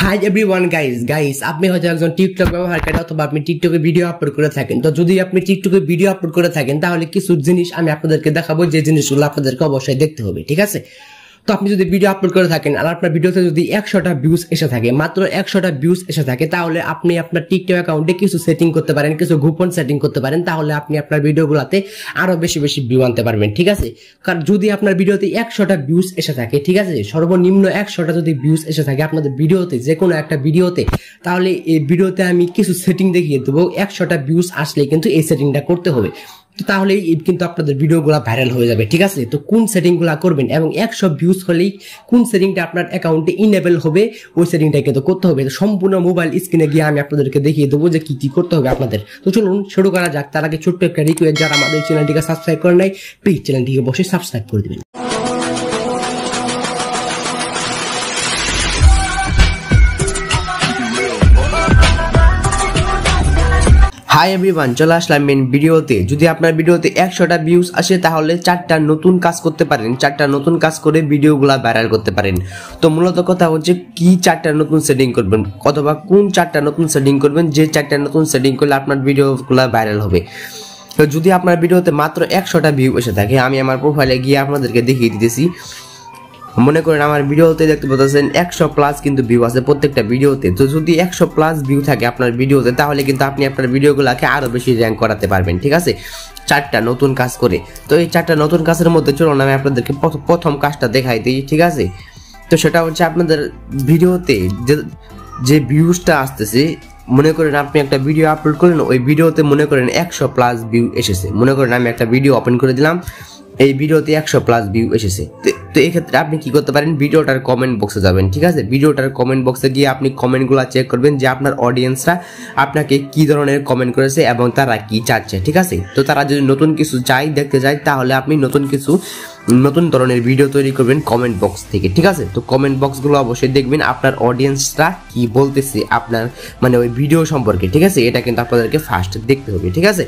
Hi everyone guys আপনি হয়তো একজন টিকটক ব্যবহারকারী অথবা আপনি টিকটকে ভিডিও আপলোড করে থাকেন। তো যদি আপনি টিকটকে ভিডিও আপলোড করে থাকেন তাহলে কিছু জিনিস আমি আপনাদেরকে দেখাবো, যে জিনিসগুলো আপনাদেরকে অবশ্যই দেখতে হবে, ঠিক আছে? তো আপনি যদি ভিডিও আপলোড করে থাকেন আর আপনার ভিডিওতে যদি 100টা ভিউজ এসে থাকে, মাত্র 100টা ভিউজ এসে থাকে, তাহলে আপনি আপনার টিকটক অ্যাকাউন্টে কিছু সেটিং করতে পারেন, কিছু গোপন সেটিং করতে পারেন। তাহলে আপনি আপনার ভিডিওগুলোতে আরো বেশি ভিউ আনতে পারবেন, ঠিক আছে? কারণ যদি আপনার ভিডিওতে 100টা ভিউজ এসে থাকে, ঠিক আছে, সর্বনিম্ন 100টা যদি ভিউজ এসে থাকে আপনাদের ভিডিওতে, যে কোনো একটা ভিডিওতে, তাহলে এই ভিডিওতে আমি কিছু সেটিং দেখিয়ে দেবো। 100টা ভিউজ আসলে কিন্তু এই সেটিংটা করতে হবে, তাহলে কিন্তু আপনাদের ভিডিওগুলো ভাইরাল হয়ে যাবে, ঠিক আছে? তো কোন সেটিংগুলো করবেন এবং 100 ভিউজ হলেই কোন সেটিংটা আপনার অ্যাকাউন্টে ইনেবল হবে, ওই সেটিংটা কিন্তু করতে হবে। সম্পূর্ণ মোবাইল স্ক্রিনে গিয়ে আমি আপনাদেরকে দেখিয়ে দেবো যে কি করতে হবে আপনাদের। তো চলুন শুরু করা যাক। তার আগে ছোট্ট একটা রিকোয়েস্ট, যারা আমাদের চ্যানেলটিকে সাবস্ক্রাইব করে নাই, প্লিজ চ্যানেলটিকে বসে সাবস্ক্রাইব করে দিবেন। হাই এভরিওয়ান, চলে আসলাম মেন ভিডিওতে। যদি আপনার ভিডিওতে 100টা ভিউজ আসে তাহলে 4টা নতুন কাজ করতে পারেন, 4টা নতুন কাজ করে ভিডিওগুলা ভাইরাল করতে পারেন। তো মূলত কথা হচ্ছে কি 4টা নতুন সেটিং করবেন অথবা কোন 4টা নতুন সেটিং করবেন, যে 4টা নতুন সেটিং করলে আপনার ভিডিওগুলা ভাইরাল হবে। তো যদি আপনার ভিডিওতে মাত্র 100টা ভিউ এসে থাকে, আমি আমার প্রোফাইলে গিয়ে আপনাদেরকে দেখিয়ে দিতেছি। মনে করেন আমার ভিডিওতে দেখতে পাচ্ছেন 100+ কিন্তু ভিউ আছে প্রত্যেকটা ভিডিওতে। তো যদি 100+ ভিউ থাকে আপনার ভিডিওতে, তাহলে কিন্তু আপনি আপনার ভিডিওগুলোকে আরো বেশি র্যাঙ্ক করাতে পারবেন, ঠিক আছে? 4টা নতুন কাজ করে। তো এই 4টা নতুন কাজের মধ্যে চলুন আমি আপনাদেরকে প্রথম কাজটা দেখাই দিই, ঠিক আছে? তো সেটা হচ্ছে আপনাদের ভিডিওতে যে ভিউজটা আসতেছে, মনে করেন আপনি একটা ভিডিও আপলোড করলেন, ওই ভিডিওতে মনে করেন 100+ ভিউ এসেছে। মনে করেন আমি একটা ভিডিও ওপেন করে দিলাম, এই ভিডিওতে 100+ ভিউ এসেছে। তো এই ক্ষেত্রে আপনি কি করতে পারেন, ভিডিওটার কমেন্ট বক্সে যাবেন, ঠিক আছে? ভিডিওটার কমেন্ট বক্সে গিয়ে আপনি কমেন্টগুলো চেক করবেন যে আপনার অডিয়েন্সরা আপনাকে কি ধরনের কমেন্ট করেছে এবং তারা কি চাচ্ছে, ঠিক আছে? তো তারা যদি নতুন কিছু দেখতে চায়, তাহলে আপনি নতুন ধরনের ভিডিও তৈরি করবেন কমেন্ট বক্স থেকে, ঠিক আছে? তো কমেন্ট বক্সগুলো অবশ্যই দেখবেন আপনার অডিয়েন্সরা কি বলতেছে আপনার মানে ওই ভিডিও সম্পর্কে, ঠিক আছে? এটা কিন্তু আপনাদেরকে ফার্স্ট দেখতে হবে, ঠিক আছে?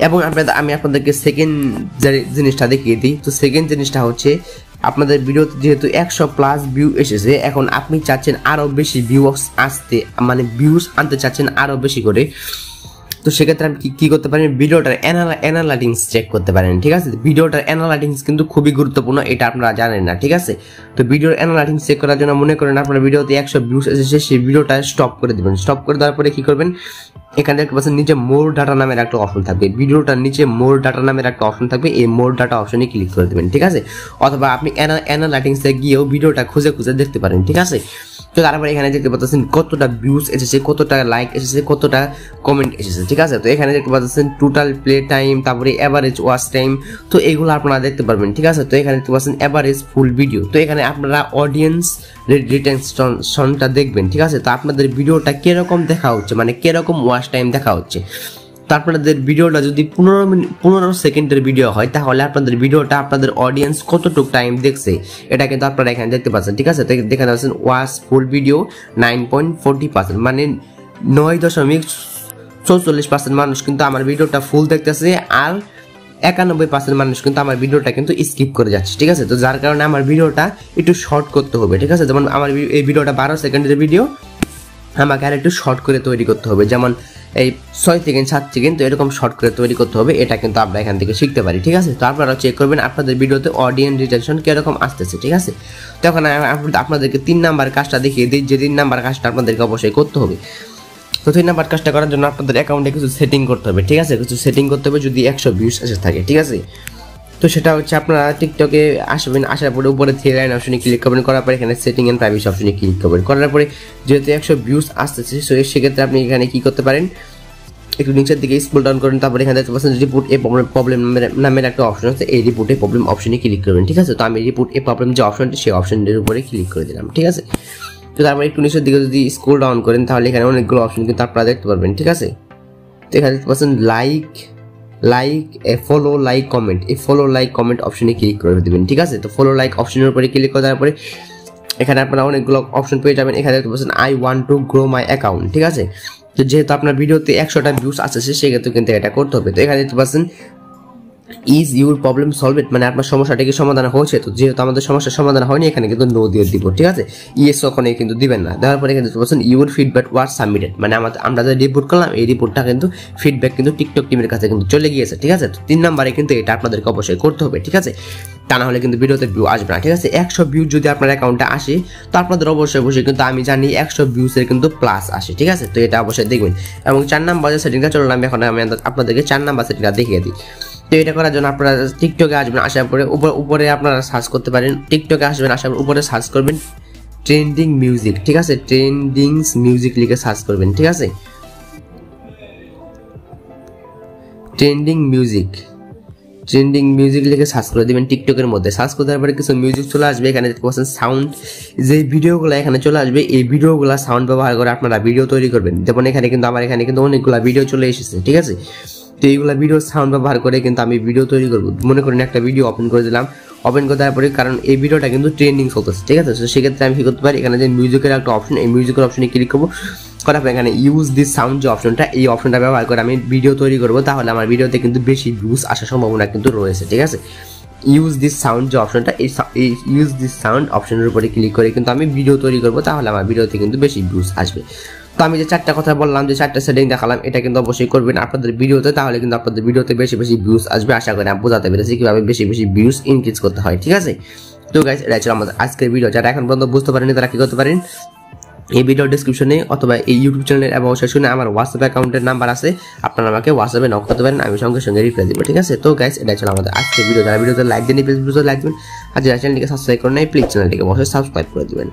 এবং আমি আপনাদেরকে সেকেন্ড জিনিসটা দেখিয়ে দিই। তো সেকেন্ড জিনিসটা হচ্ছে আপনাদের ভিডিওতে যেহেতু 100+ ভিউ এসেছে, এখন আপনি চাচ্ছেন আরো বেশি ভিউজ আনতে চাচ্ছেন আরো বেশি করে। তো সেক্ষেত্রে আপনি কি করতে পারেন, ভিডিওটার অ্যানালাইটিক্স চেক করতে পারেন, ঠিক আছে? ভিডিওটার অ্যানালাইটিক্স কিন্তু খুবই গুরুত্বপূর্ণ, এটা আপনারা জানেন না, ঠিক আছে? তো ভিডিওর অ্যানালাইটিক্স চেক করার জন্য মনে করেন আপনার ভিডিওতে 100 ভিউজ এসেছে, সেই ভিডিওটা স্টপ করে দিবেন। স্টপ করে দেওয়ার পরে কি করবেন, এখানে দেখতে পাচ্ছেন নিচে মোর ডাটা নামের একটা অপশন থাকবে, ভিডিওটার নিচে মোর ডাটা নামের একটা অপশন থাকবে, এই মোর ডাটা অপশনে ক্লিক করে দেবেন, ঠিক আছে? অথবা আপনি অ্যানালাইটিক্সে গিয়েও ভিডিওটা খুঁজে দেখতে পারেন, ঠিক আছে? তো তারপরে এখানে দেখতে পাচ্ছেন কতটা ভিউজ এসেছে, কতটা লাইক এসেছে, কতটা কমেন্ট এসেছে, ঠিক আছে? তো এখানে দেখতে পাচ্ছেন টোটাল প্লে টাইম, তারপরে এভারেজ ওয়াচ টাইম, তো এগুলো আপনারা দেখতে পারবেন, ঠিক আছে? তো এখানে দেখতে পাচ্ছেন এভারেজ ফুল ভিডিও। তো এখানে আপনারা অডিয়েন্স রিটেনশনটা দেখবেন, ঠিক আছে? তো আপনাদের ভিডিওটা কিরকম দেখা হচ্ছে, মানে কিরকম ওয়াচ টাইম দেখা হচ্ছে। তো আপনাদের ভিডিওটা যদি 15 সেকেন্ডের ভিডিও হয়, তাহলে আপনাদের ভিডিওটা আপনাদের অডিয়েন্স কতটুকু টাইম দেখছে এটা কিন্তু আপনারা এখানে দেখতে পাচ্ছেন, ঠিক আছে? তো দেখতে পাচ্ছেন ওয়াচ ফুল ভিডিও 9.40%, মানে 9.44% মানুষ কিন্তু আমার ভিডিওটা ফুল দেখতেছে, আর 91% মানুষ কিন্তু আমার ভিডিওটা কিন্তু স্কিপ করে যাচ্ছে, ঠিক আছে? তো যার কারণে আমার ভিডিওটা একটু শর্ট করতে হবে, ঠিক আছে? যেমন আমার এই ভিডিওটা 12 সেকেন্ডের ভিডিও, আমাকে আর একটু শর্ট করে তৈরি করতে হবে, যেমন এই 6 সেকেন্ড 7 সেকেন্ড, তো এরকম শর্ট করে তৈরি করতে হবে। এটা কিন্তু আমরা এখান থেকে শিখতে পারি, ঠিক আছে? তো আপনারা চেক করবেন আপনাদের ভিডিওতে অডিয়েন্স রিটেনশন কিরকম আসতেছে, ঠিক আছে? তো এখন আপনাদেরকে 3 নাম্বার কাজটা দেখিয়ে দিই, যে 3 নাম্বার কাজটা আপনাদেরকে অবশ্যই করতে হবে। তো 3 নাম্বার কাজটা করার জন্য আপনাদের অ্যাকাউন্টে কিছু সেটিং করতে হবে, ঠিক আছে? কিছু সেটিং করতে হবে যদি 100 ভিউজ এসে থাকে, ঠিক আছে? তো সেটা হচ্ছে আপনারা টিকটকে আসবেন, আসার পরে উপরে থ্রি লাইন অপশনে ক্লিক করবেন, করার পরে এখানে সেটিং এন্ড প্রাইভেসি অপশনে ক্লিক করবেন। করার পরে যেহেতু 100 ভিউজ আসতেছে, সেক্ষেত্রে আপনি এখানে কি করতে পারেন, একটু নিচের দিকে স্ক্রল ডাউন করেন, তারপরে এখানে দেখতে পাচ্ছেন রিপোর্ট এ প্রবলেম নামের একটা অপশন আছে, এই রিপোর্ট এ প্রবলেম অপশনে ক্লিক করবেন, ঠিক আছে? তো আমি রিপোর্ট এ প্রবলেম যে অপশনটি, সেই অপশনের উপরে ক্লিক করে দিলাম, ঠিক আছে? তো তারপরে একটু নিচের দিকে যদি স্ক্রল ডাউন করেন, তাহলে এখানে অনেকগুলো অপশন কিন্তু আপনারা দেখতে পারবেন, ঠিক আছে? তো এখানে দেখতে পাচ্ছেন ফলো লাইক কমেন্ট, এই ফলো লাইক কমেন্ট অপশনে ক্লিক করে দিবেন, ঠিক আছে? তো ফলো লাইক অপশনের উপরে ক্লিক করে দেওয়ার পরে এখানে আপনারা অনেকগুলো অপশন পেয়ে যাবেন। এখানে দেখতে পাচ্ছেন I want to grow my account, ঠিক আছে? তো যেহেতু আপনার ভিডিওতে 100টা ভিউজ আসছে, সেক্ষেত্রে কিন্তু এটা করতে হবে। তো এখানে দেখতে পাচ্ছেন ইজ ইউর প্রবলেম সলভড, মানে আপনার সমস্যাটা কি সমাধান হয়েছে? তো যেহেতু আমাদের সমস্যার সমাধান হয়নি এখানে কিন্তু নো দিয়ে দিব, ঠিক আছে? ইয়েস ওখানে কিন্তু দিবেন না, দেওয়ার পরে কিন্তু বলছেন ইউর ফিডব্যাক ওয়াজ সাবমিটেড, মানে আমরা যে রিপোর্ট করলাম এই রিপোর্টটা কিন্তু ফিডব্যাক কিন্তু টিকটক টিমের কাছে কিন্তু চলে গিয়েছে, ঠিক আছে? তো 3 নম্বরে কিন্তু এটা আপনাদেরকে অবশ্যই করতে হবে, ঠিক আছে? তা না হলে কিন্তু ভিডিওতে ভিউ আসবে না, ঠিক আছে? 100 ভিউ যদি আপনার অ্যাকাউন্টে আসে তো আপনাদের অবশ্যই কিন্তু আমি জানি 100 ভিউসের কিন্তু প্লাস আসে, ঠিক আছে? তো এটা অবশ্যই দেখবেন। এবং 4 নম্বরের সেটিংটা চললাম, এখন আমি আপনাদেরকে 4 নম্বর সেটিংটা দেখিয়ে দিই। তো এটা করার জন্য আপনারা টিকটকে আসবেন, আসার পরে উপরে আপনারা সার্চ করতে পারেন, টিকটকে আসবেন, আসার পর উপরে সার্চ করবেন ট্রেন্ডিং মিউজিক, ঠিক আছে? ট্রেন্ডিং মিউজিক লিখে সার্চ করবেন, ঠিক আছে? ট্রেন্ডিং মিউজিক লিখে সার্চ করে দিবেন টিকটকের মধ্যে। সার্চ করে দেওয়ার পরে কিছু মিউজিক চলে আসবে, এখানে দেখতে পাচ্ছেন সাউন্ড, যে ভিডিওগুলো এখানে চলে আসবে এই ভিডিওগুলো সাউন্ড ব্যবহার করে আপনারা ভিডিও তৈরি করবেন। যেমন এখানে কিন্তু আমার এখানে কিন্তু অনেকগুলো ভিডিও চলে এসেছে, ঠিক আছে? তো এইগুলো ভিডিও সাউন্ড ব্যবহার করে কিন্তু আমি ভিডিও তৈরি করবো। মনে করেন একটা ভিডিও ওপেন করে দিলাম, ওপেন করে দেওয়ার পরে কারণ এই ভিডিওটা কিন্তু ট্রেন্ডিং চলতেছে, ঠিক আছে? তো সেক্ষেত্রে আমি কি করতে পারি, এখানে যে মিউজিকের একটা অপশন, এই মিউজিকের অপশনে ক্লিক করবো, করার পরে এখানে ইউজ দিস সাউন্ড যে অপশনটা, এই অপশনটা ব্যবহার করে আমি ভিডিও তৈরি করবো, তাহলে আমার ভিডিওতে কিন্তু বেশি ভিউজ আসার সম্ভাবনা কিন্তু রয়েছে, ঠিক আছে? ইউজ দিস সাউন্ড যে অপশনটা, এই ইউজ দিস সাউন্ড অপশনের উপরে ক্লিক করে কিন্তু আমি ভিডিও তৈরি করবো, তাহলে আমার ভিডিওতে কিন্তু বেশি ভিউজ আসবে। তো আমি যে 4টা কথা বললাম, যে 4টা সেটিং দেখালাম, এটা কিন্তু অবশ্যই করবেন আপনাদের ভিডিওতে, তাহলে কিন্তু আপনাদের ভিডিওতে বেশি ভিউজ আসবে। আশা করি আমি বোঝাতে পেরেছি কিভাবে বেশি ভিউজ ইনক্রিজ করতে হয়, ঠিক আছে? তো গাইস, এটা ছিল আমাদের আজকের ভিডিও। যারা এখন পর্যন্ত বুঝতে পারেনি তারা কি করতে পারেন, এই ভিডিও ডেসক্রিপশনে অথবা এই ইউটিউব চ্যানেলের অবশ্যই শুনে আমার হোয়াটসঅ্যাপ অ্যাকাউন্টের নাম্বার আছে, আপনারা আমাকে হোয়াটসঅ্যাপে নক করতে পারেন, আমি সঙ্গে সঙ্গে রিপ্লাই দিব, ঠিক আছে? তো গাইস, এটা ছিল আমাদের আজকের ভিডিও। যারা ভিডিওতে লাইক দেন প্লিজ ভিডিওতে লাইক দিবেন, আর যারা চ্যানেলটিকে সাবস্ক্রাইব করেন নাই প্লিজ চ্যানেলটিকে অবশ্যই সাবস্ক্রাইব করে দিবেন।